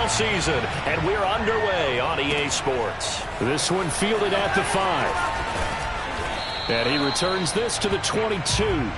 Season, and we're underway on EA Sports. This one fielded at the 5. And he returns this to the 22.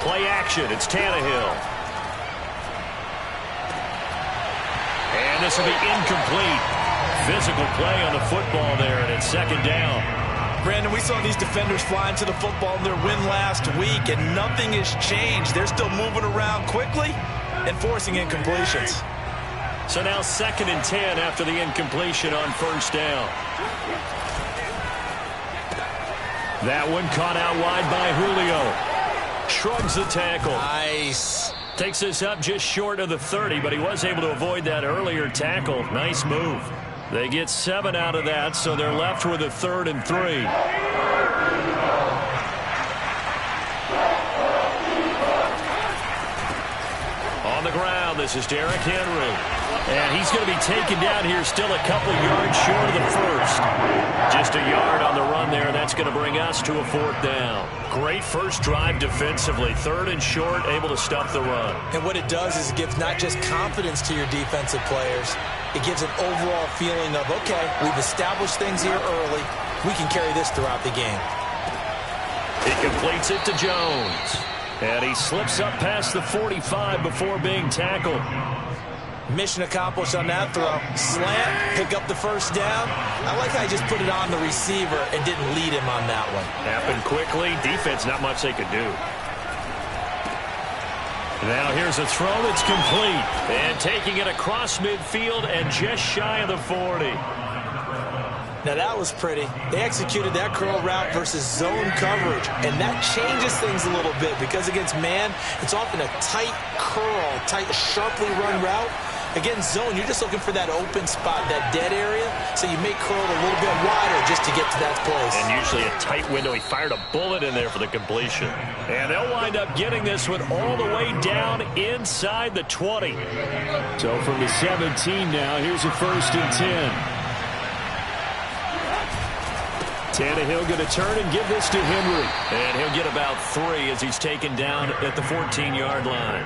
Play action. It's Tannehill. And this will be incomplete. Physical play on the football there, and it's second down. Brandon, we saw these defenders fly into the football in their win last week, and nothing has changed. They're still moving around quickly and forcing incompletions. So now 2nd and 10 after the incompletion on first down. That one caught out wide by Julio. Shrugs the tackle. Nice. Takes this up just short of the 30, but he was able to avoid that earlier tackle. Nice move. They get 7 out of that, so they're left with a 3rd and 3. On the ground, this is Derrick Henry. And he's going to be taken down here still a couple yards short of the first. Just a yard on the run there. That's going to bring us to a 4th down. Great first drive defensively. 3rd and short, able to stop the run. And what it does is it gives not just confidence to your defensive players. It gives an overall feeling of, okay, we've established things here early. We can carry this throughout the game. He completes it to Jones. And he slips up past the 45 before being tackled. Mission accomplished on that throw. Slant, pick up the first down. I like how he just put it on the receiver and didn't lead him on that one. Happened quickly. Defense, not much they could do. Now here's a throw that's complete. And taking it across midfield and just shy of the 40. Now that was pretty. They executed that curl route versus zone coverage, and that changes things a little bit because against man, it's often a tight curl, tight, sharply run route. Against zone, you're just looking for that open spot, that dead area, so you may curl it a little bit wider just to get to that place. And usually a tight window. He fired a bullet in there for the completion. And they'll wind up getting this one all the way down inside the 20. So from the 17 now, here's a 1st and 10. Tannehill going to turn and give this to Henry. And he'll get about 3 as he's taken down at the 14-yard line.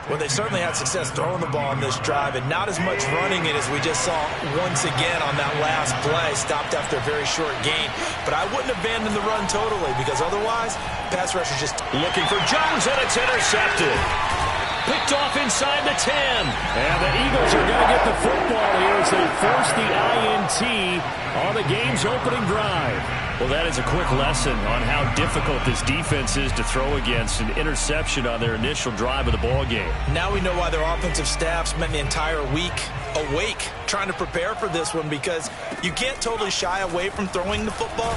Well, they certainly had success throwing the ball in this drive, and not as much running it as we just saw once again on that last play. Stopped after a very short gain. But I wouldn't abandon the run totally, because otherwise, pass rush is just looking for Jones, and it's intercepted. Picked off inside the 10. And the Eagles are going to get the football here as they force the INT on the game's opening drive. Well, that is a quick lesson on how difficult this defense is to throw against. An interception on their initial drive of the ball game. Now we know why their offensive staff spent the entire week awake trying to prepare for this one, because you can't totally shy away from throwing the football.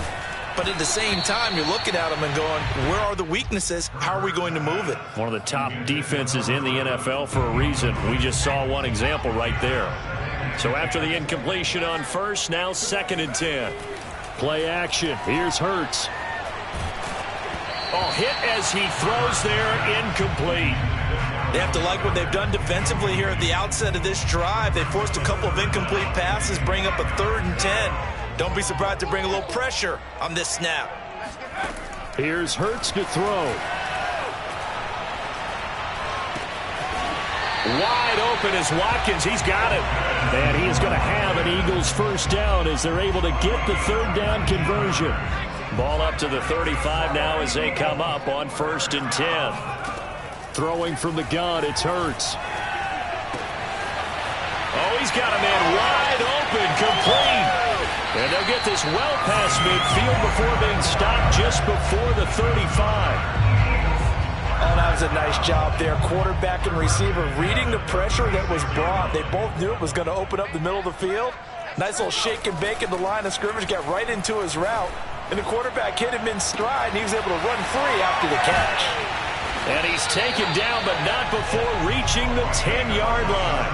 But at the same time, you're looking at them and going, where are the weaknesses? How are we going to move it? One of the top defenses in the NFL for a reason. We just saw one example right there. So after the incompletion on first, now 2nd and 10. Play action. Here's Hurts. Oh, hit as he throws there, incomplete. They have to like what they've done defensively here at the outset of this drive. They forced a couple of incomplete passes, bring up a 3rd and 10. Don't be surprised to bring a little pressure on this snap. Here's Hurts to throw. Wide open is Watkins. He's got it. And he is going to have an Eagles 1st down as they're able to get the 3rd down conversion. Ball up to the 35 now as they come up on 1st and 10. Throwing from the gun, it's Hurts. Oh, he's got a man wide open, complete. And they'll get this well past midfield before being stopped just before the 35. Oh, that was a nice job there. Quarterback and receiver reading the pressure that was brought. They both knew it was going to open up the middle of the field. Nice little shake and bake at the line of scrimmage, got right into his route, and the quarterback hit him in stride, and he was able to run free after the catch. And he's taken down, but not before reaching the 10-yard line.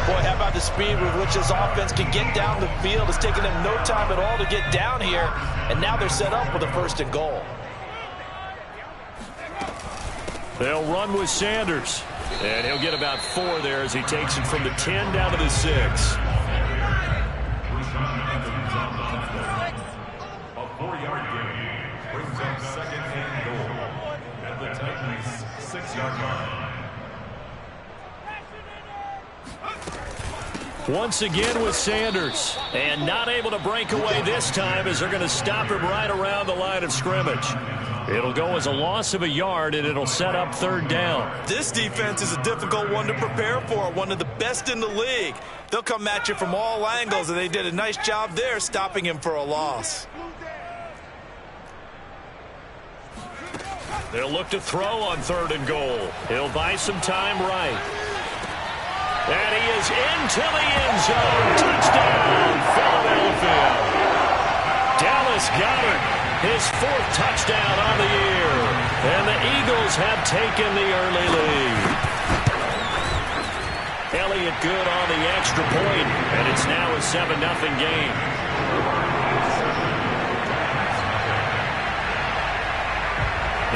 Boy, how about the speed with which this offense can get down the field? It's taken them no time at all to get down here, and now they're set up with a 1st and goal. They'll run with Sanders, and he'll get about 4 there as he takes it from the 10 down to the 6. A 4-yard gain brings up 2nd and goal at the Titans' 6-yard line. Once again with Sanders, and not able to break away this time as they're going to stop him right around the line of scrimmage. It'll go as a loss of a yard, and it'll set up 3rd down. This defense is a difficult one to prepare for, one of the best in the league. They'll come at you from all angles, and they did a nice job there stopping him for a loss. They'll look to throw on 3rd and goal. He'll buy some time right. And he is into the end zone. Touchdown, Philadelphia. Dallas Goedert, his 4th touchdown on the year. And the Eagles have taken the early lead. Elliott good on the extra point, and it's now a 7-0 game.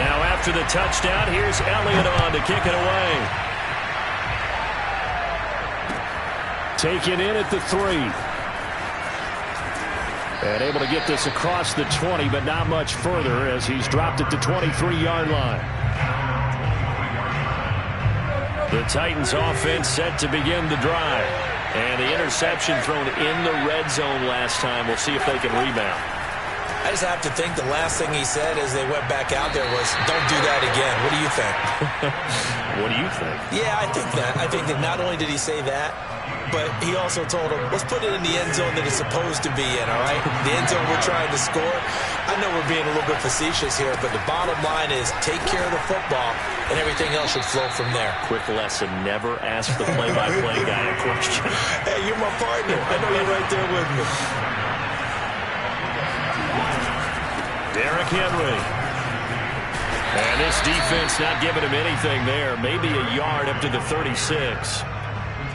Now after the touchdown, here's Elliott on to kick it away. Taken in at the 3. And able to get this across the 20, but not much further as he's dropped it to 23-yard line. The Titans offense set to begin the drive. And the interception thrown in the red zone last time. We'll see if they can rebound. I just have to think the last thing he said as they went back out there was, don't do that again. What do you think? What do you think? Yeah, I think that. I think that not only did he say that, but he also told him, let's put it in the end zone that it's supposed to be in, all right? The end zone we're trying to score. I know we're being a little bit facetious here, but the bottom line is take care of the football, and everything else should flow from there. Quick lesson, never ask the play-by-play guy a question. Hey, you're my partner. I know you're right there with me. Derrick Henry. And this defense not giving him anything there. Maybe a yard up to the 36.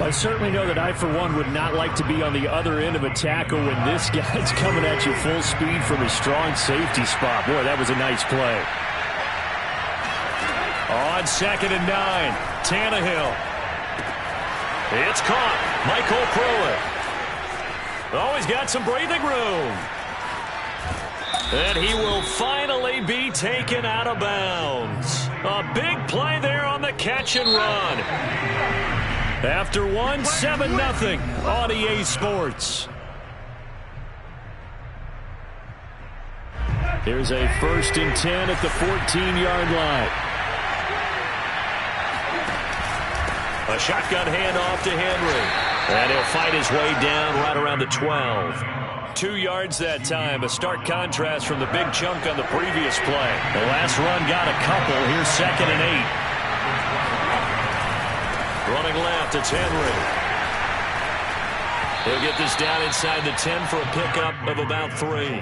I certainly know that I, for one, would not like to be on the other end of a tackle when this guy's coming at you full speed from his strong safety spot. Boy, that was a nice play. On 2nd and 9, Tannehill. It's caught. Michael Pruitt. Oh, he's got some breathing room. And he will finally be taken out of bounds. A big play there on the catch and run. After 7-0 on EA Sports. Here's a 1st and 10 at the 14-yard line. A shotgun handoff to Henry. And he'll fight his way down right around the 12. 2 yards that time. A stark contrast from the big chunk on the previous play. The last run got a couple. Here's 2nd and 8. Running left, it's Henry. He'll get this down inside the 10 for a pickup of about 3.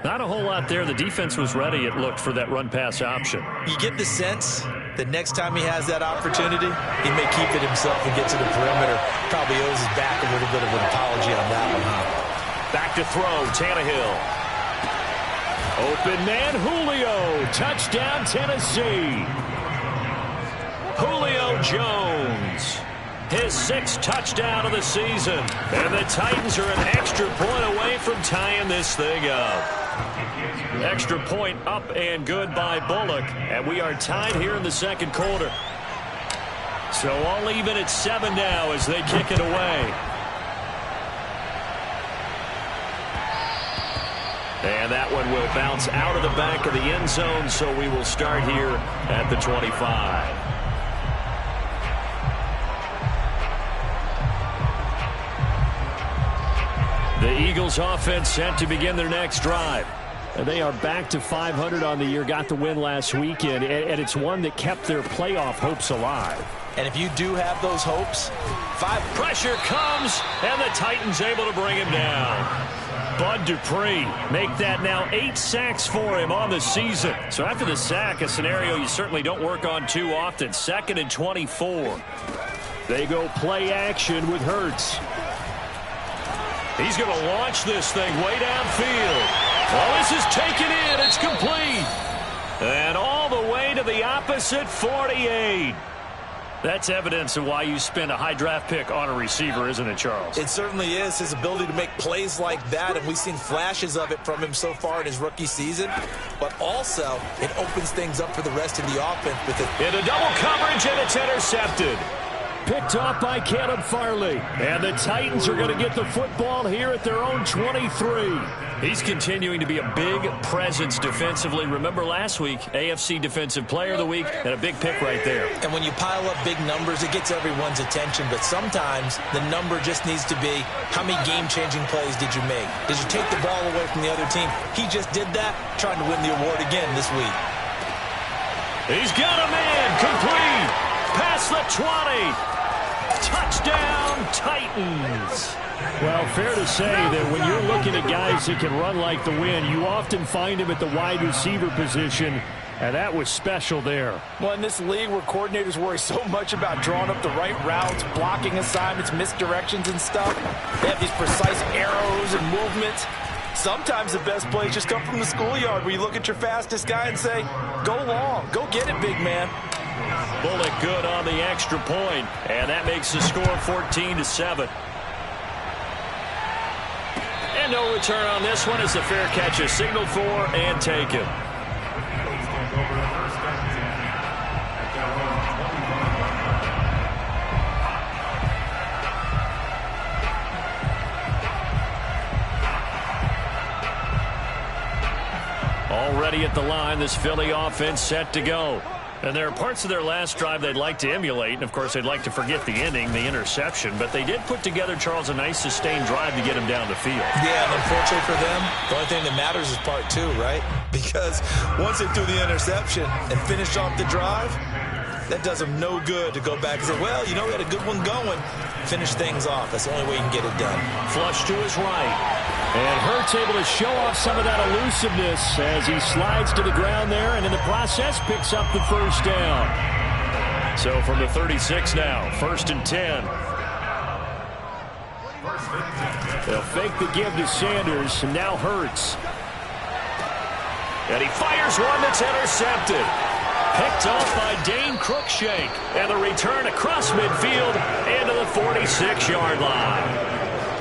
Not a whole lot there. The defense was ready, it looked, for that run-pass option. You get the sense that next time he has that opportunity, he may keep it himself and get to the perimeter. Probably owes his back a little bit of an apology on that one, huh? Back to throw, Tannehill. Open man, Julio. Touchdown, Tennessee. Julio Jones, his 6th touchdown of the season. And the Titans are an extra point away from tying this thing up. Extra point up and good by Bullock. And we are tied here in the 2nd quarter. So all even at 7 now as they kick it away. And that one will bounce out of the back of the end zone, so we will start here at the 25. The Eagles offense set to begin their next drive. And they are back to 500 on the year, got the win last weekend, and it's one that kept their playoff hopes alive. And if you do have those hopes, pressure comes, and the Titans able to bring him down. Bud Dupree, make that now 8 sacks for him on the season. So after the sack, a scenario you certainly don't work on too often. 2nd and 24. They go play action with Hurts. He's going to launch this thing way downfield. Well, this is taken in. It's complete. And all the way to the opposite 48. That's evidence of why you spend a high draft pick on a receiver, isn't it, Charles? it certainly is, his ability to make plays like that, and we've seen flashes of it from him so far in his rookie season. But also, it opens things up for the rest of the offense with it. Into double coverage, and it's intercepted. Picked off by Caleb Farley. And the Titans are going to get the football here at their own 23. He's continuing to be a big presence defensively. Remember last week, AFC Defensive Player of the Week, and a big pick right there. And when you pile up big numbers, it gets everyone's attention. But sometimes the number just needs to be, how many game-changing plays did you make? Did you take the ball away from the other team? He just did that, trying to win the award again this week. He's got a man, complete, past the 20. Touchdown, Titans. Well, fair to say that when you're looking at guys that can run like the wind, you often find him at the wide receiver position, and that was special there. Well, in this league where coordinators worry so much about drawing up the right routes, blocking assignments, misdirections and stuff, they have these precise arrows and movements. Sometimes the best plays just come from the schoolyard where you look at your fastest guy and say, go long, go get it, big man. Bullock good on the extra point, and that makes the score 14-7. And no return on this one as the fair catch is signaled for and taken. Already at the line, this Philly offense set to go. And there are parts of their last drive they'd like to emulate. And, of course, they'd like to forget the ending, the interception. But they did put together, Charles, a nice sustained drive to get him down the field. Yeah, and unfortunately for them, the only thing that matters is part 2, right? Because once they threw the interception and finished off the drive, that does them no good to go back and say, well, you know, we had a good one going. Finish things off. That's the only way you can get it done. Flush to his right. And Hurts able to show off some of that elusiveness as he slides to the ground there, and in the process picks up the first down. So from the 36 now, 1st and 10. They'll fake the give to Sanders, and now Hurts. And he fires one that's intercepted. Picked off by Dane Cruikshank. And the return across midfield into the 46-yard line.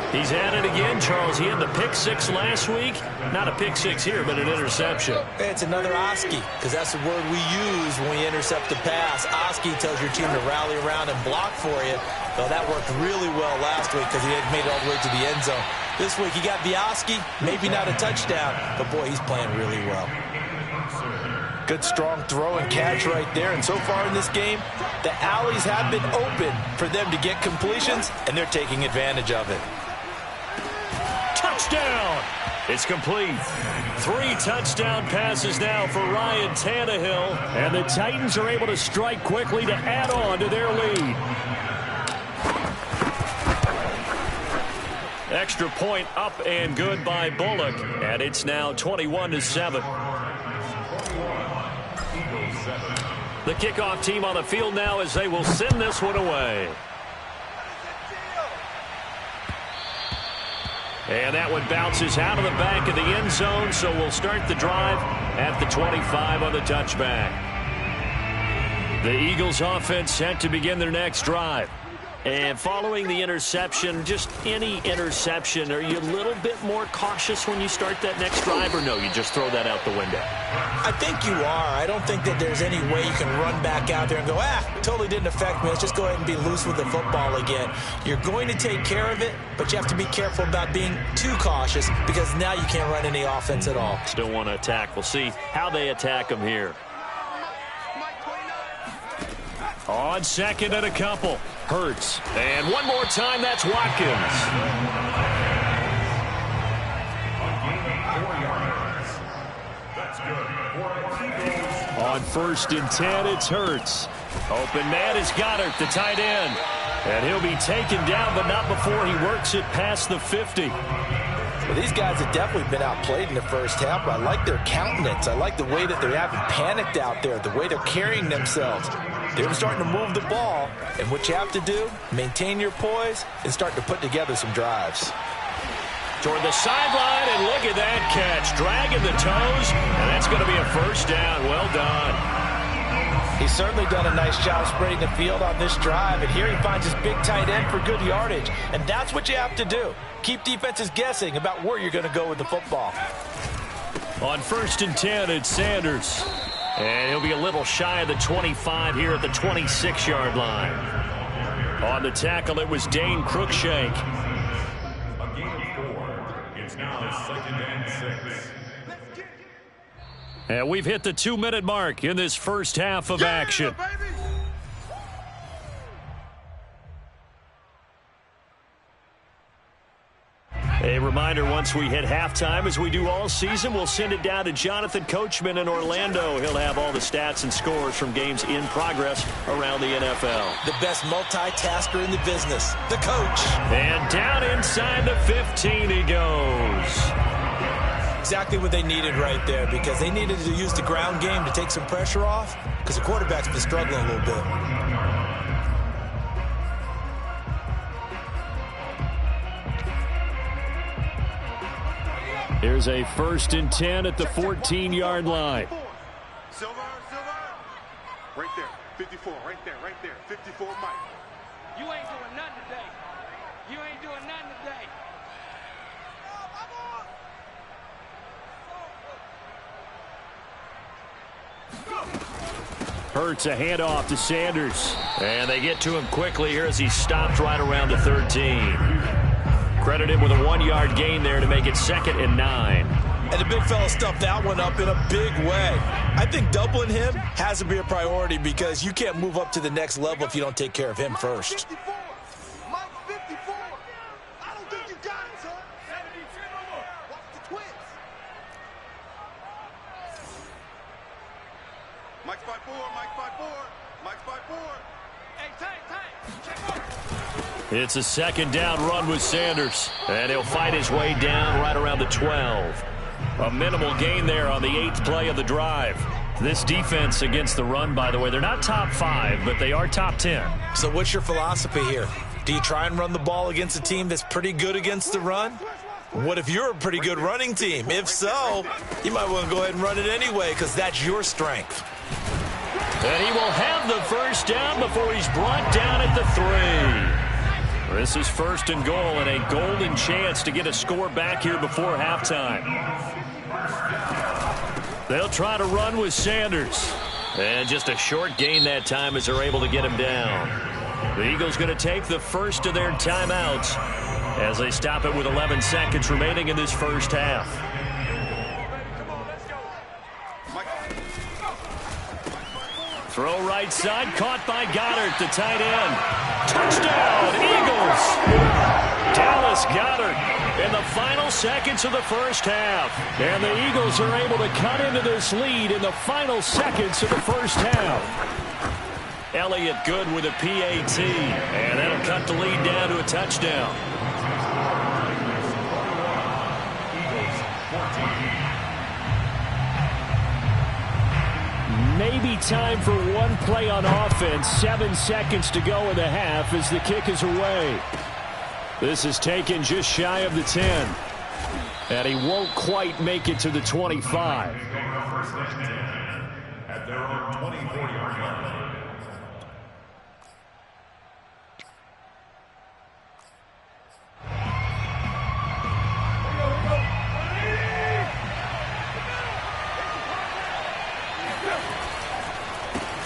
He's at it again, Charles. He had the pick 6 last week. Not a pick 6 here, but an interception. It's another Oski, because that's the word we use when we intercept a pass. Oski tells your team to rally around and block for you. Though that worked really well last week because he had made it all the way to the end zone. This week he got the Oski, maybe not a touchdown, but boy, he's playing really well. Good strong throw and catch right there. And so far in this game, the alleys have been open for them to get completions, and they're taking advantage of it. Touchdown! It's complete. 3 touchdown passes now for Ryan Tannehill. And the Titans are able to strike quickly to add on to their lead. Extra point up and good by Bullock. And it's now 21-7. The kickoff team on the field now as they will send this one away. And that one bounces out of the back of the end zone, so we'll start the drive at the 25 on the touchback. The Eagles offense set to begin their next drive. And following the interception, just any interception, are you a little bit more cautious when you start that next drive, or no, you just throw that out the window? I think you are. I don't think that there's any way you can run back out there and go, totally didn't affect me. Let's just go ahead and be loose with the football again. You're going to take care of it, but you have to be careful about being too cautious because now you can't run any offense at all. Still want to attack. We'll see how they attack them here. On 2nd and a couple. Hurts. And one more time, that's Watkins. That's good. On 1st and 10, it's Hurts. Open man is Goddard, the tight end. And he'll be taken down, but not before he works it past the 50. Well, these guys have definitely been outplayed in the first half, but I like their countenance. I like the way that they haven't panicked out there, the way they're carrying themselves. They're starting to move the ball, and what you have to do, maintain your poise and start to put together some drives. Toward the sideline, and look at that catch. Dragging the toes, and that's going to be a first down. Well done. He's certainly done a nice job spreading the field on this drive, and here he finds his big tight end for good yardage, and that's what you have to do. Keep defenses guessing about where you're going to go with the football. On 1st and 10, it's Sanders. And he'll be a little shy of the 25 here at the 26-yard line. On the tackle, it was Dane Cruikshank. A gain of 4. It's now 2nd and 6. And we've hit the 2-minute mark in this first half of action. A reminder, once we hit halftime, as we do all season, we'll send it down to Jonathan Coachman in Orlando. He'll have all the stats and scores from games in progress around the NFL. The best multitasker in the business, the coach. And down inside the 15 he goes. Exactly what they needed right there, because they needed to use the ground game to take some pressure off, because the quarterback's been struggling a little bit. Here's a 1st and 10 at the 14-yard line. Silver. Right there. 54. Right there. 54, Mike. You ain't doing nothing today. You ain't doing nothing today. Hurts a handoff to Sanders. And they get to him quickly here as he stopped right around the 13. Credit him with a 1-yard gain there to make it 2nd and 9. And the big fella stuffed that one up in a big way. I think doubling him has to be a priority, because you can't move up to the next level if you don't take care of him first. Mike 54. I don't think you got it, son. Watch the twins. Mike 54. Mike 54. Hey, Tank. It's a 2nd down run with Sanders. And he'll fight his way down right around the 12. A minimal gain there on the 8th play of the drive. This defense against the run, by the way, they're not top 5, but they are top 10. So what's your philosophy here? Do you try and run the ball against a team that's pretty good against the run? What if you're a pretty good running team? If so, you might want to go ahead and run it anyway, because that's your strength. And he will have the first down before he's brought down at the 3. This is 1st and goal, and a golden chance to get a score back here before halftime. They'll try to run with Sanders. And just a short gain that time as they're able to get him down. The Eagles going to take the first of their timeouts as they stop it with 11 seconds remaining in this first half. Throw right side, caught by Goddard, the tight end. Touchdown, Eagles! Dallas Goedert in the final seconds of the first half. And the Eagles are able to cut into this lead in the final seconds of the first half. Elliott good with a PAT. And that'll cut the lead down to a touchdown. Maybe time for one play on offense. 7 seconds to go in the half as the kick is away. This is taken just shy of the 10. And he won't quite make it to the 25. At their own 24-yard line.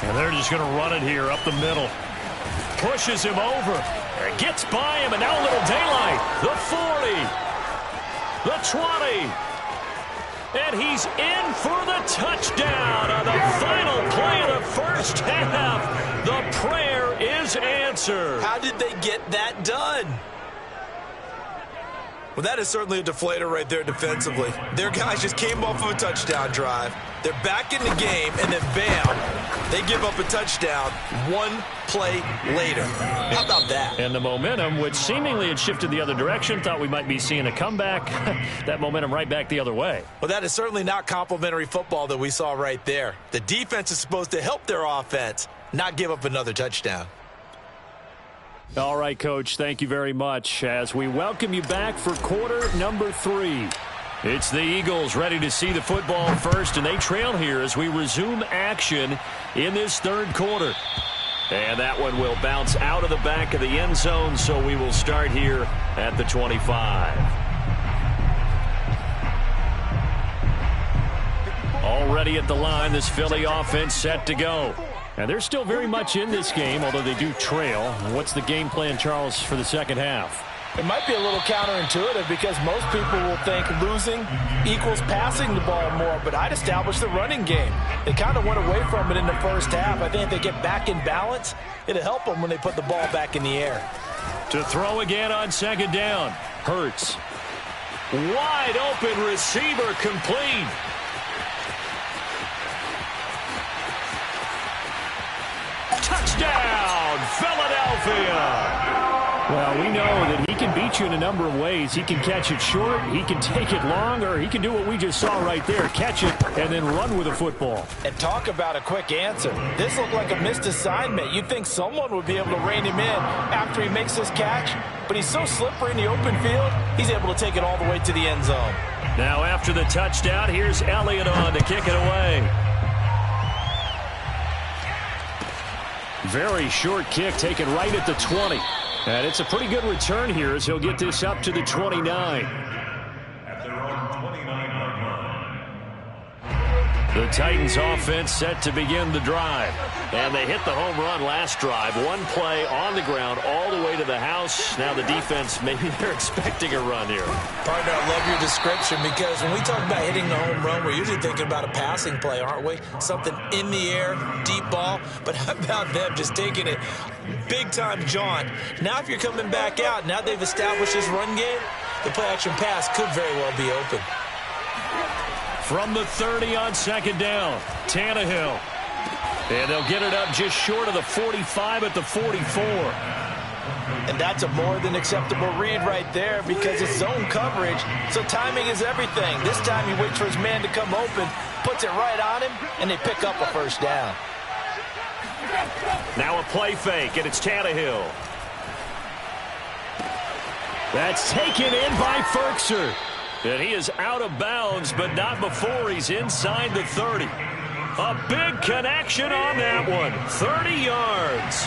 And they're just going to run it here up the middle. Pushes him over. And gets by him, and now a little daylight. The 40. The 20. And he's in for the touchdown on the final play of the first half. The prayer is answered. How did they get that done? Well, that is certainly a deflator right there defensively. Their guys just came off of a touchdown drive. They're back in the game, and then bam, they give up a touchdown one play later. How about that? And the momentum, which seemingly had shifted the other direction, thought we might be seeing a comeback. That momentum right back the other way. Well, that is certainly not complimentary football that we saw right there. The defense is supposed to help their offense, not give up another touchdown. All right, Coach, thank you very much as we welcome you back for quarter number 3. It's the Eagles ready to see the football first, and they trail here as we resume action in this third quarter. And that one will bounce out of the back of the end zone, so we will start here at the 25. Already at the line, this Philly offense set to go. And they're still very much in this game, although they do trail. What's the game plan, Charles, for the second half? It might be a little counterintuitive because most people will think losing equals passing the ball more, but I'd establish the running game. They kind of went away from it in the first half. I think if they get back in balance, it'll help them when they put the ball back in the air. To throw again on second down. Hurts. Wide open receiver complete. Touchdown, Philadelphia! Well, we know that he can beat you in a number of ways. He can catch it short, he can take it long, or he can do what we just saw right there, catch it and then run with the football. And talk about a quick answer. This looked like a missed assignment. You'd think someone would be able to rein him in after he makes this catch, but he's so slippery in the open field, he's able to take it all the way to the end zone. Now after the touchdown, here's Elliott on to kick it away. Very short kick taken right at the 20. And it's a pretty good return here as he'll get this up to the 29. At their own 29-yard line. The Titans offense set to begin the drive. And they hit the home run last drive. One play on the ground all the way to the house. Now the defense, maybe they're expecting a run here. Partner, I love your description because when we talk about hitting the home run, we're usually thinking about a passing play, aren't we? Something in the air, deep ball. But how about them just taking it big-time jaunt? Now if you're coming back out, now they've established this run game, the play-action pass could very well be open. From the 30 on second down, Tannehill. And they'll get it up just short of the 45 at the 44. And that's a more than acceptable read right there because it's zone coverage, so timing is everything. This time he waits for his man to come open, puts it right on him, and they pick up a first down. Now a play fake, and it's Tannehill. That's taken in by Ferkser. And he is out of bounds, but not before he's inside the 30. A big connection on that one. 30 yards.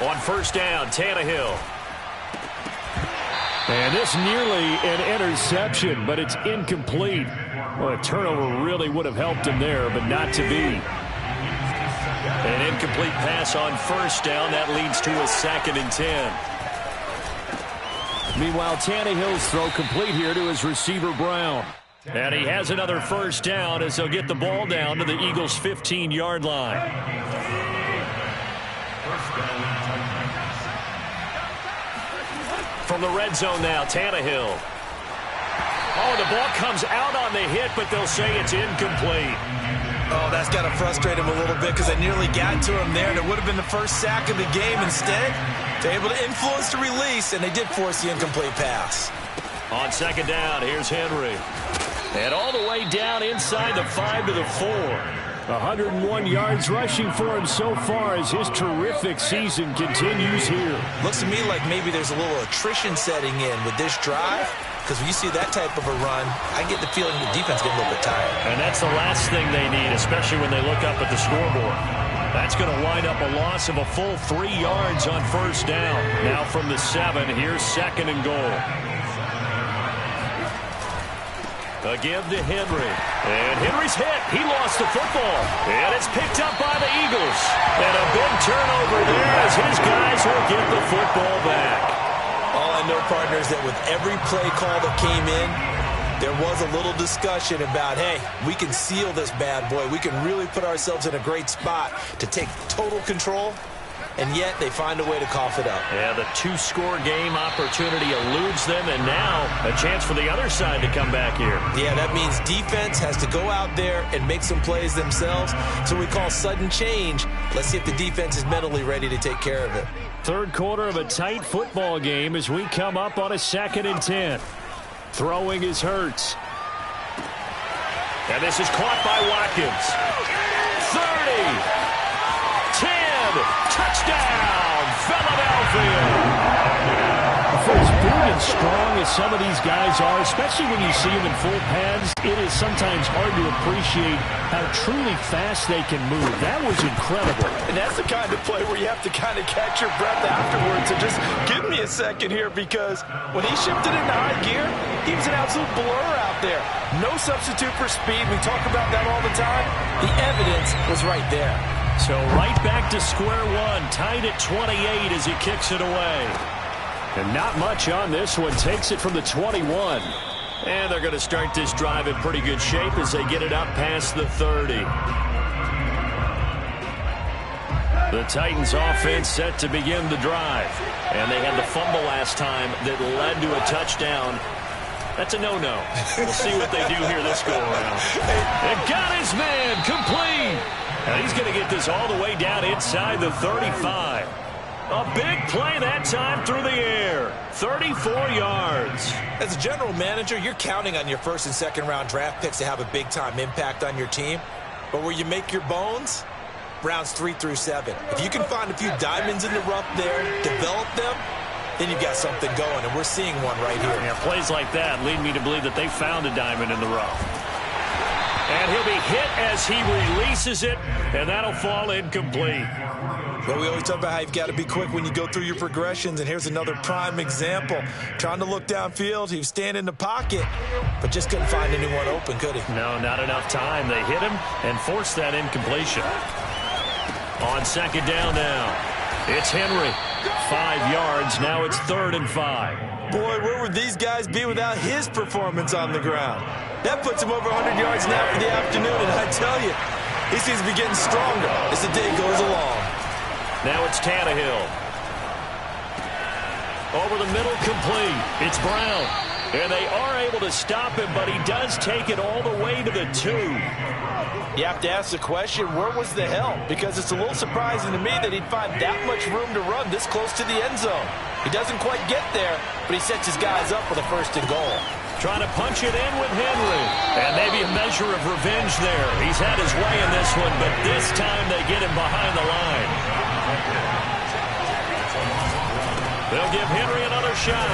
On first down, Tannehill. And this nearly an interception, but it's incomplete. Well, a turnover really would have helped him there, but not to be. An incomplete pass on first down. That leads to a 2nd and 10. Meanwhile, Tannehill's throw complete here to his receiver, Brown. And he has another first down as they'll get the ball down to the Eagles' 15-yard line. From the red zone now, Tannehill. Oh, the ball comes out on the hit, but they'll say it's incomplete. Oh, that's got to frustrate him a little bit because they nearly got to him there, and it would have been the first sack of the game. Instead, they're able to influence the release, and they did force the incomplete pass. On second down, here's Henry. And all the way down inside the 5 to the 4. 101 yards rushing for him so far as his terrific season continues here. Looks to me like maybe there's a little attrition setting in with this drive. Because when you see that type of a run, I get the feeling the defense getting a little bit tired. And that's the last thing they need, especially when they look up at the scoreboard. That's going to wind up a loss of a full 3 yards on first down. Now from the 7, here's 2nd and goal. A give to Henry. And Henry's hit. He lost the football. And it's picked up by the Eagles. And a big turnover there as his guys will get the football back. All I know, partners, that with every play call that came in, There was a little discussion about, hey, we can seal this bad boy. We can really put ourselves in a great spot to take total control, and yet they find a way to cough it up. Yeah, the two-score game opportunity eludes them, and now a chance for the other side to come back here. Yeah, that means defense has to go out there and make some plays themselves. So we call sudden change. Let's see if the defense is mentally ready to take care of it. Third quarter of a tight football game as we come up on a 2nd and 10. Throwing is Hurts. And this is caught by Watkins. 30. 10, touchdown, Philadelphia. For as big and strong as some of these guys are, especially when you see them in full pads, it is sometimes hard to appreciate how truly fast they can move. That was incredible. And that's the kind of play where you have to kind of catch your breath afterwards. So just give me a second here, because when he shifted into high gear, he was an absolute blur out there. No substitute for speed. We talk about that all the time. The evidence was right there. So right back to square one, tied at 28 as he kicks it away. And not much on this one, takes it from the 21. And they're going to start this drive in pretty good shape as they get it up past the 30. The Titans offense set to begin the drive. And they had the fumble last time that led to a touchdown. That's a no-no. We'll see what they do here this go-around. And got his man complete. And he's going to get this all the way down inside the 35. A big play that time through the air. 34 yards. As a general manager, you're counting on your first and second round draft picks to have a big-time impact on your team. But where you make your bones, rounds 3 through 7. If you can find a few diamonds in the rough there, develop them, then you've got something going, and we're seeing one right here. Yeah, plays like that lead me to believe that they found a diamond in the rough. And he'll be hit as he releases it, and that'll fall incomplete. Well, we always talk about how you've got to be quick when you go through your progressions, and here's another prime example. Trying to look downfield, he was standing in the pocket, but just couldn't find anyone open, could he? No, not enough time. They hit him and forced that incompletion. On second down now, it's Henry. 5 yards, now it's 3rd and 5. Boy, where would these guys be without his performance on the ground? That puts him over 100 yards now for the afternoon, and I tell you, he seems to be getting stronger as the day goes along. Now it's Tannehill. Over the middle, complete. It's Brown. And they are able to stop him, but he does take it all the way to the 2. You have to ask the question, where was the help? Because it's a little surprising to me that he'd find that much room to run this close to the end zone. He doesn't quite get there, but he sets his guys up for the 1st and goal. Trying to punch it in with Henry. And maybe a measure of revenge there. He's had his way in this one, but this time they get him behind the line. They'll give Henry another shot.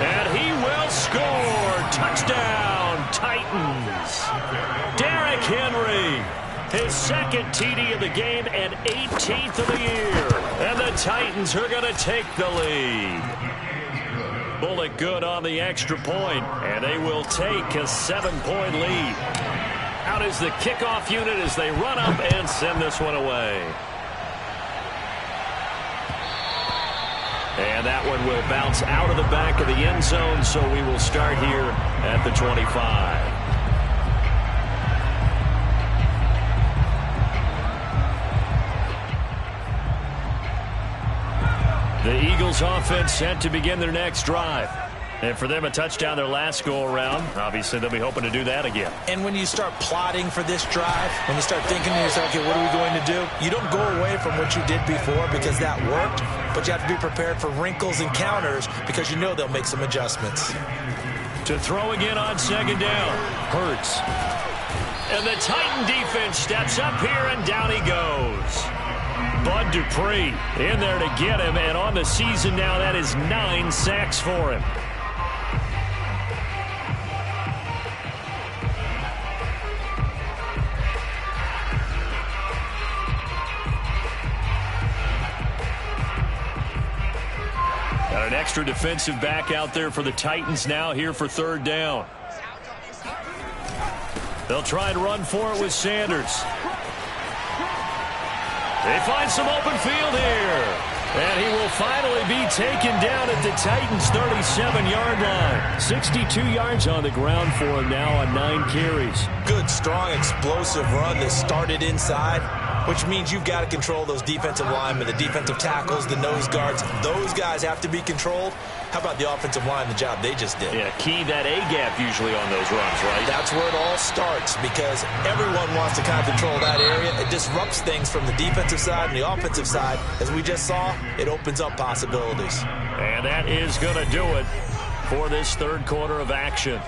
And he will score. Touchdown, Titans. Derrick Henry. His 2nd TD of the game and 18th of the year. And the Titans are going to take the lead. Bullet good on the extra point, and they will take a 7-point lead. Out is the kickoff unit as they run up and send this one away. And that one will bounce out of the back of the end zone, so we will start here at the 25. The Eagles offense set to begin their next drive. And for them, a touchdown their last go-around. Obviously, they'll be hoping to do that again. And when you start plotting for this drive, when you start thinking to yourself, okay, what are we going to do? You don't go away from what you did before because that worked, but you have to be prepared for wrinkles and counters because you know they'll make some adjustments. To throw again on second down, Hurts. And the Titan defense steps up here, and down he goes. Bud Dupree in there to get him, and on the season now, that is 9 sacks for him. Got an extra defensive back out there for the Titans now here for 3rd down. They'll try and run for it with Sanders. They find some open field here. And he will finally be taken down at the Titans' 37-yard line. 62 yards on the ground for him now on 9 carries. Good, strong, explosive run that started inside, which means you've got to control those defensive linemen, the defensive tackles, the nose guards. Those guys have to be controlled. How about the offensive line, the job they just did? Yeah, key that A-gap usually on those runs, right? That's where it all starts, because everyone wants to kind of control that area. It disrupts things from the defensive side and the offensive side. As we just saw, it opens up possibilities. And that is going to do it for this third quarter of action.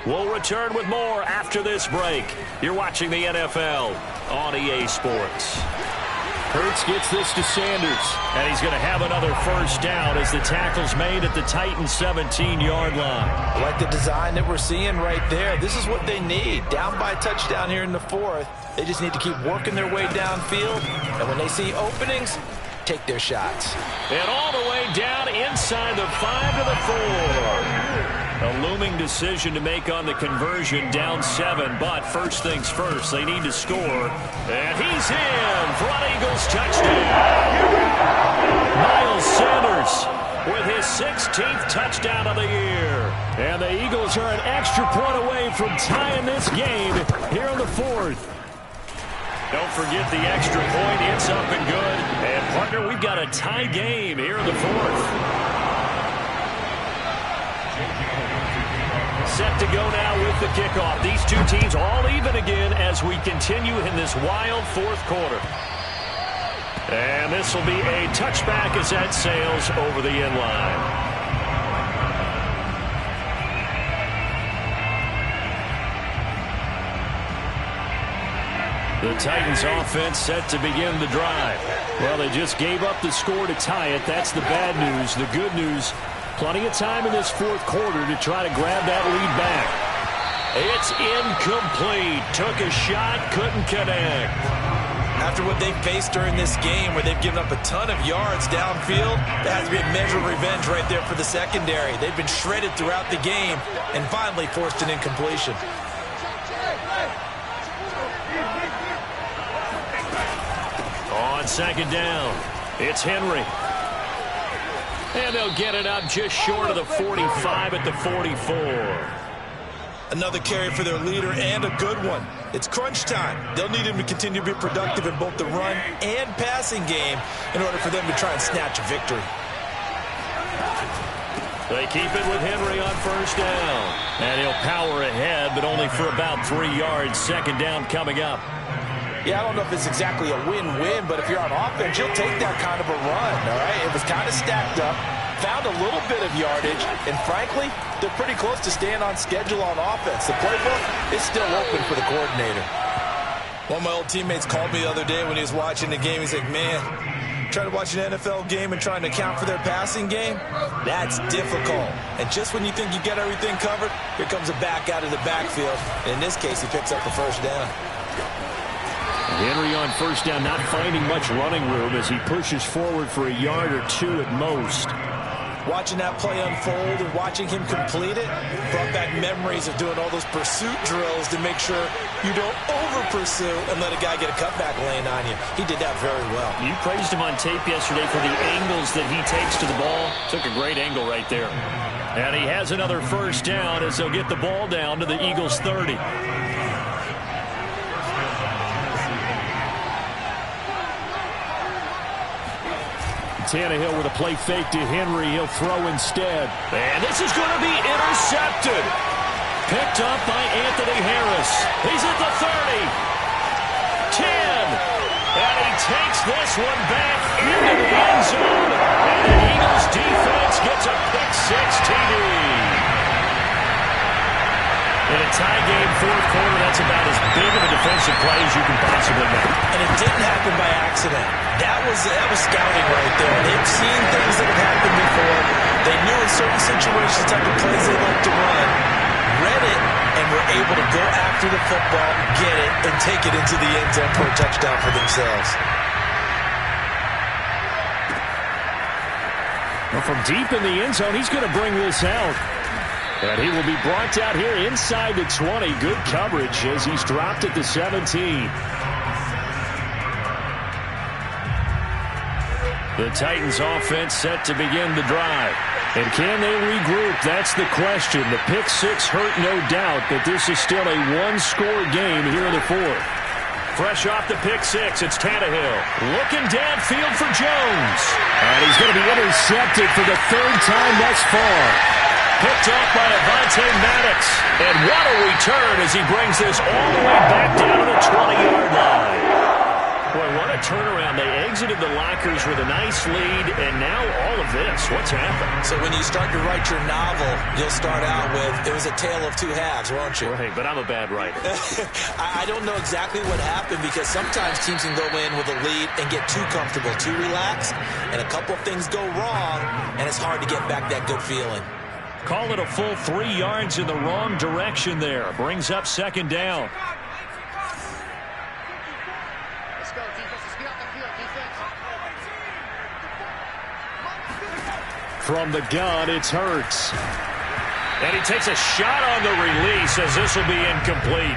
We'll return with more after this break. You're watching the NFL on EA Sports. Hurts gets this to Sanders, and he's going to have another first down as the tackle's made at the Titans' 17-yard line. I like the design that we're seeing right there. This is what they need. Down by a touchdown here in the fourth. They just need to keep working their way downfield, and when they see openings, take their shots. And all the way down inside the 5 to the 4. A looming decision to make on the conversion, down 7, but first things first, they need to score. And he's in for an Eagles touchdown. Miles Sanders with his 16th touchdown of the year. And the Eagles are an extra point away from tying this game here in the fourth. Don't forget the extra point. It's up and good. And, partner, we've got a tie game here in the fourth. Set to go now with the kickoff. These two teams all even again as we continue in this wild fourth quarter. And this will be a touchback as that sails over the end line. The Titans offense set to begin the drive. Well, they just gave up the score to tie it. That's the bad news. The good news, plenty of time in this fourth quarter to try to grab that lead back. It's incomplete. Took a shot, couldn't connect. After what they've faced during this game, where they've given up a ton of yards downfield, that has to be a measure of revenge right there for the secondary. They've been shredded throughout the game and finally forced an incompletion. On second down, it's Henry. And they'll get it up just short of the 45 at the 44. Another carry for their leader, and a good one. It's crunch time. They'll need him to continue to be productive in both the run and passing game in order for them to try and snatch a victory. They keep it with Henry on first down. And he'll power ahead, but only for about 3 yards. Second down coming up. Yeah, I don't know if it's exactly a win-win, but if you're on offense, you'll take that kind of a run, all right? It was kind of stacked up, found a little bit of yardage, and frankly, they're pretty close to staying on schedule on offense. The playbook is still open for the coordinator. One of my old teammates called me the other day when he was watching the game. He's like, man, trying to watch an NFL game and trying to account for their passing game, that's difficult. And just when you think you get everything covered, here comes a back out of the backfield. And in this case, he picks up a first down. Henry on first down, not finding much running room as he pushes forward for a yard or two at most. Watching that play unfold and watching him complete it brought back memories of doing all those pursuit drills to make sure you don't over-pursue and let a guy get a cutback lane on you. He did that very well. You praised him on tape yesterday for the angles that he takes to the ball. Took a great angle right there. And he has another first down as they'll get the ball down to the Eagles' 30. Tannehill with a play fake to Henry. He'll throw instead. And this is going to be intercepted. Picked up by Anthony Harris. He's at the 30. 10. And he takes this one back into the end zone. And the Eagles defense gets a pick-six TD. In a tie game, fourth quarter, that's about as big of a defensive play as you can possibly make. And it didn't happen by accident. That was scouting right there. They've seen things that have happened before. They knew in certain situations the type of plays they like to run, read it, and were able to go after the football, get it, and take it into the end zone for a touchdown for themselves. Well, from deep in the end zone, he's going to bring this out. And he will be brought out here inside the 20. Good coverage as he's dropped at the 17. The Titans offense set to begin the drive. And can they regroup? That's the question. The pick six hurt, no doubt, but this is still a one-score game here in the fourth. Fresh off the pick six, it's Tannehill. Looking downfield for Jones. And he's going to be intercepted for the third time thus far. Picked off by Avonte Maddox. And what a return as he brings this all the way back down to the 20-yard line. Boy, what a turnaround. They exited the lockers with a nice lead, and now all of this. What's happened? So when you start to write your novel, you'll start out with, it was a tale of two halves, won't you? Right, but I'm a bad writer. I don't know exactly what happened because sometimes teams can go in with a lead and get too comfortable, too relaxed, and a couple of things go wrong, and it's hard to get back that good feeling. Call it a full 3 yards in the wrong direction there. Brings up second down. From the gun, it's Hurts. And he takes a shot on the release as this will be incomplete.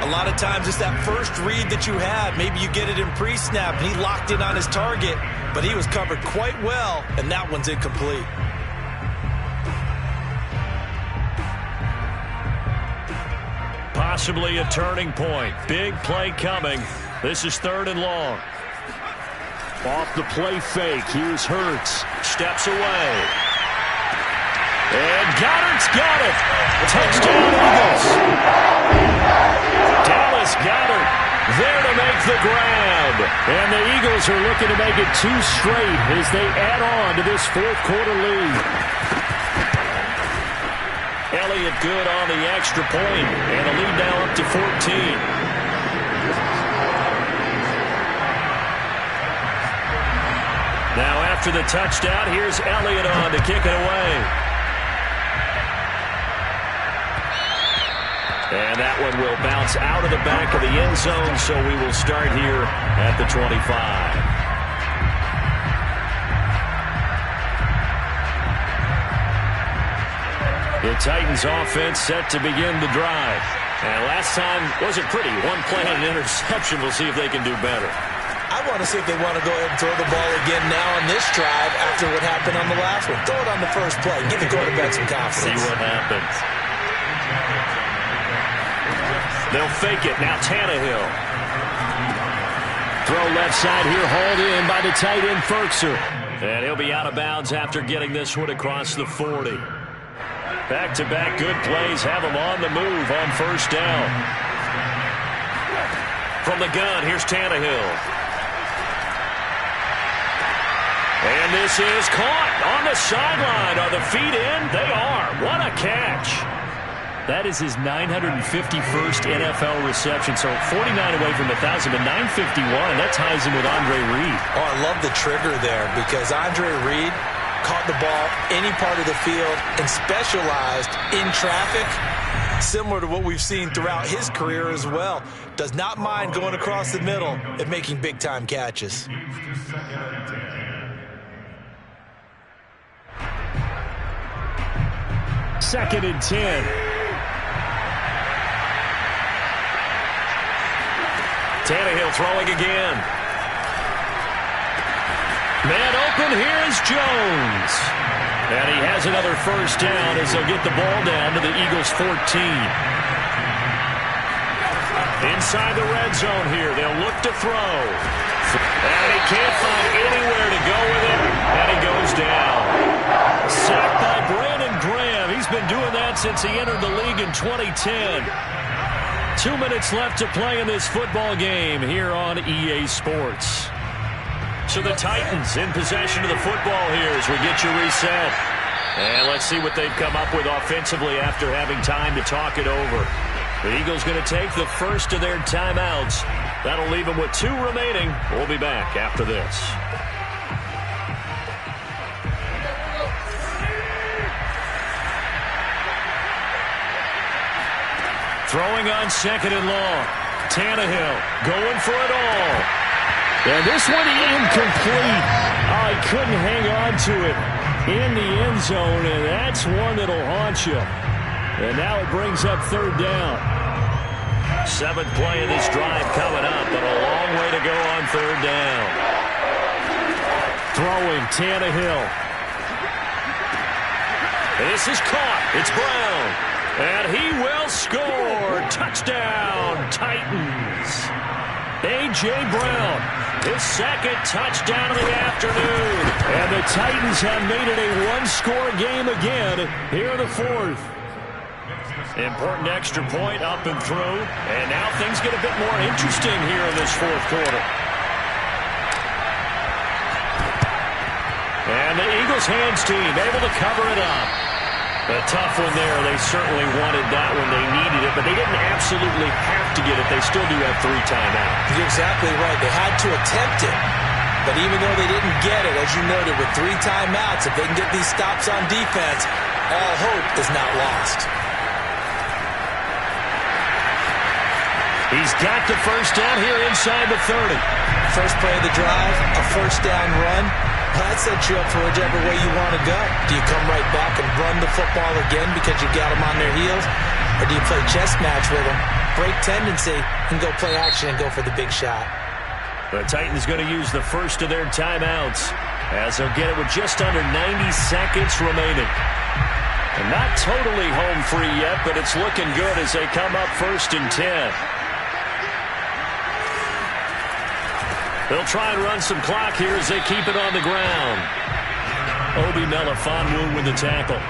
A lot of times it's that first read that you have. Maybe you get it in pre-snap, and he locked in on his target, but he was covered quite well, and that one's incomplete. Possibly a turning point. Big play coming. This is 3rd and long. Off the play fake. Here's Hurts. Steps away. And Goddard's got it. Touchdown Eagles. Dallas Goddard there to make the grab. And the Eagles are looking to make it 2 straight as they add on to this 4th quarter lead. Elliott good on the extra point, and a lead now up to 14. Now after the touchdown, here's Elliott on to kick it away. And that one will bounce out of the back of the end zone, so we will start here at the 25. The Titans offense set to begin the drive. And last time wasn't pretty. 1 play and an interception. We'll see if they can do better. I want to see if they want to go ahead and throw the ball again now on this drive after what happened on the last one. Throw it on the first play. Give the quarterback some confidence. See what happens. They'll fake it. Now Tannehill. Throw left side here, hauled in by the tight end Ferkser. And he'll be out of bounds after getting this one across the 40. Back-to-back good plays have him on the move on first down. From the gun, here's Tannehill. And this is caught on the sideline. Are the feet in? They are. What a catch. That is his 951st NFL reception. So 49 away from 1,000, but 951. That ties him with Andre Reed. Oh, I love the trigger there because Andre Reed caught the ball any part of the field and specialized in traffic, similar to what we've seen throughout his career as well. Does not mind going across the middle and making big-time catches. Second and 10. Tannehill throwing again. Man open, here's Jones. And he has another first down as they'll get the ball down to the Eagles' 14. Inside the red zone here, they'll look to throw. And he can't find anywhere to go with it, and he goes down. Sacked by Brandon Graham. He's been doing that since he entered the league in 2010. 2 minutes left to play in this football game here on EA Sports. So the Titans in possession of the football here as we get you reset. And let's see what they've come up with offensively after having time to talk it over. The Eagles going to take the first of their timeouts. That'll leave them with 2 remaining. We'll be back after this. Throwing on second and long. Tannehill going for it all. And this one incomplete. Oh, he couldn't hang on to it in the end zone, and that's one that'll haunt you. And now it brings up third down. 7th play of this drive coming up, but a long way to go on third down. Throwing, Tannehill. This is caught. It's Brown. And he will score. Touchdown, Titans. A.J. Brown, his second touchdown of the afternoon. And the Titans have made it a one-score game again here in the fourth. Important extra point up and through. And now things get a bit more interesting here in this fourth quarter. And the Eagles hands team able to cover it up. A tough one there. They certainly wanted that when they needed it, but they didn't absolutely have to get it. They still do have 3 timeouts. You're exactly right. They had to attempt it. But even though they didn't get it, as you noted, with 3 timeouts, if they can get these stops on defense, all hope is not lost. He's got the first down here inside the 30. First play of the drive, a first down run. That sets you up for whichever way you want to go. Do you come right back and run the football again because you got them on their heels? Or do you play chess match with them, break tendency, and go play action and go for the big shot? The Titans going to use the first of their timeouts as they'll get it with just under 90 seconds remaining. And not totally home free yet, but it's looking good as they come up 1st and 10. They'll try and run some clock here as they keep it on the ground. Obi Melifonwu with the tackle.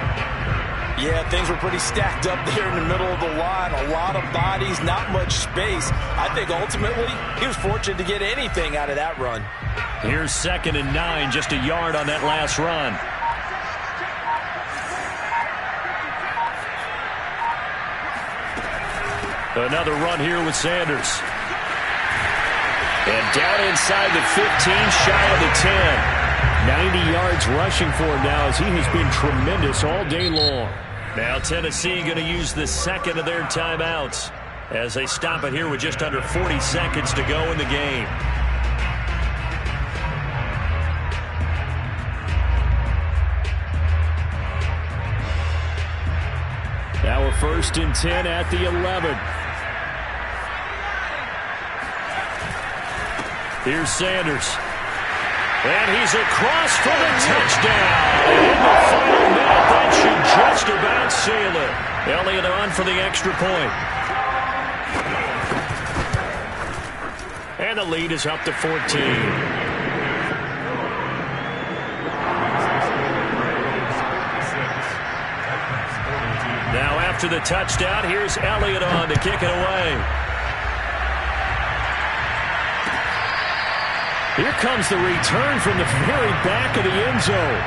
Yeah, things were pretty stacked up there in the middle of the line. A lot of bodies, not much space. I think ultimately he was fortunate to get anything out of that run. Here's 2nd and 9, just a yard on that last run. Another run here with Sanders. And down inside the 15, shy of the 10. 90 yards rushing for him now as he has been tremendous all day long. Now Tennessee going to use the second of their timeouts as they stop it here with just under 40 seconds to go in the game. Now a 1st and 10 at the 11. Here's Sanders. And he's across for the touchdown. In the final minute, that should just about seal it. Elliott on for the extra point. And the lead is up to 14. Now after the touchdown, here's Elliott on to kick it away. Here comes the return from the very back of the end zone.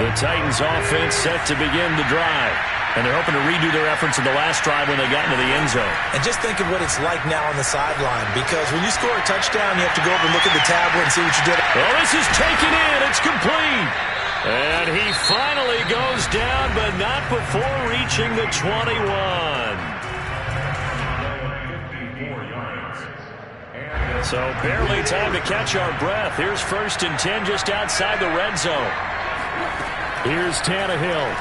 The Titans offense set to begin the drive. And they're hoping to redo their efforts in the last drive when they got into the end zone. And just think of what it's like now on the sideline. Because when you score a touchdown, you have to go over and look at the tablet and see what you did. Well, this is taken in. It's complete. And he finally goes down, but not before reaching the 21. So barely time to catch our breath. Here's 1st and 10 just outside the red zone. Here's Tannehill.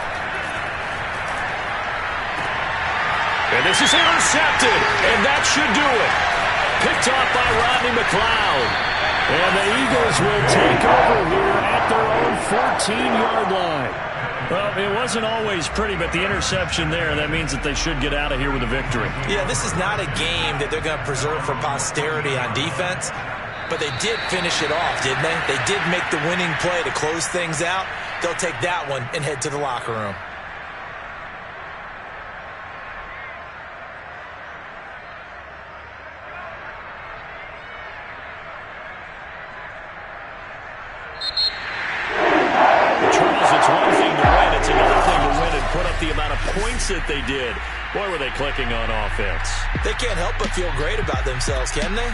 And this is intercepted, and that should do it. Picked off by Rodney McLeod. And the Eagles will take over here at their own 14-yard line. Well, it wasn't always pretty, but the interception there, that means that they should get out of here with a victory. Yeah, this is not a game that they're going to preserve for posterity on defense, but they did finish it off, didn't they? They did make the winning play to close things out. They'll take that one and head to the locker room. It's one thing to win. It's another thing to win and put up the amount of points that they did. Boy, were they clicking on offense. They can't help but feel great about themselves, can they?